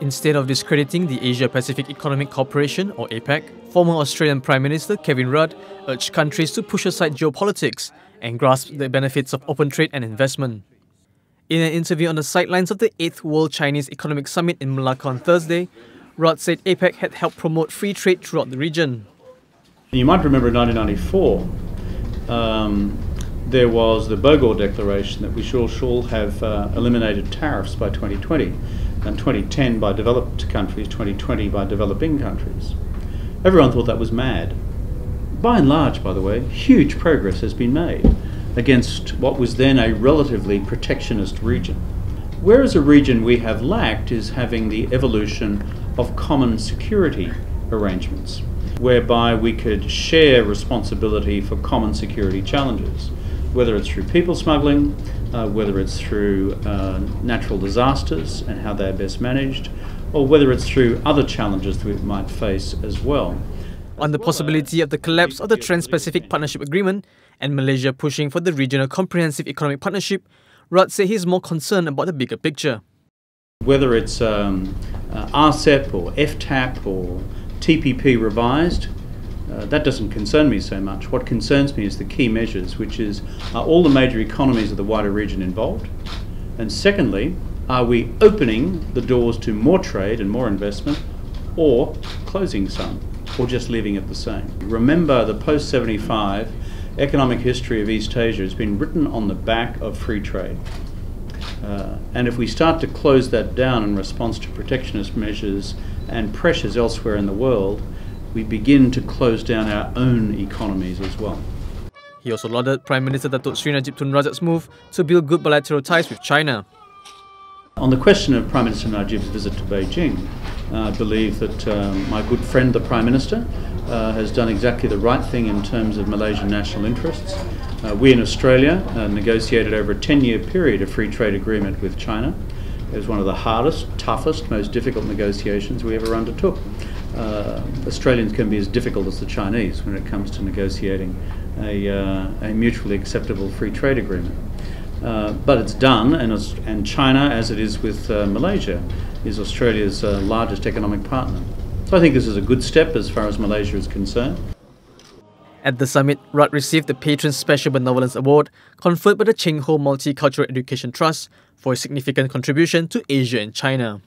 Instead of discrediting the Asia-Pacific Economic Cooperation, or APEC, former Australian Prime Minister Kevin Rudd urged countries to push aside geopolitics and grasp the benefits of open trade and investment. In an interview on the sidelines of the 8th World Chinese Economic Summit in Malacca on Thursday, Rudd said APEC had helped promote free trade throughout the region. You might remember in 1994, there was the Bogor Declaration that we should have eliminated tariffs by 2020, and 2010 by developed countries, 2020 by developing countries. Everyone thought that was mad. By and large, by the way, huge progress has been made against what was then a relatively protectionist region. Whereas a region we have lacked is having the evolution of common security arrangements, whereby we could share responsibility for common security challenges, whether it's through people smuggling, whether it's through natural disasters and how they're best managed, or whether it's through other challenges that we might face as well. On the possibility of the collapse of the Trans-Pacific Partnership Agreement and Malaysia pushing for the Regional Comprehensive Economic Partnership, Rudd said he's more concerned about the bigger picture. Whether it's RCEP or FTAP or TPP revised, that doesn't concern me so much. What concerns me is the key measures, which is, are all the major economies of the wider region involved? And secondly, are we opening the doors to more trade and more investment, or closing some, or just leaving it the same? Remember, the post-75 economic history of East Asia has been written on the back of free trade. And if we start to close that down in response to protectionist measures and pressures elsewhere in the world, we begin to close down our own economies as well. He also lauded Prime Minister Datuk Sri Najib Tun Razak's move to build good bilateral ties with China. On the question of Prime Minister Najib's visit to Beijing, I believe that my good friend the Prime Minister has done exactly the right thing in terms of Malaysian national interests. We in Australia negotiated over a 10-year period a free trade agreement with China. It was one of the hardest, toughest, most difficult negotiations we ever undertook. Australians can be as difficult as the Chinese when it comes to negotiating a mutually acceptable free trade agreement. But it's done, and China, as it is with Malaysia, is Australia's largest economic partner. So I think this is a good step as far as Malaysia is concerned. At the summit, Rudd received the Patron Special Benevolence Award conferred by the Cheng Ho Multicultural Education Trust for his significant contribution to Asia and China.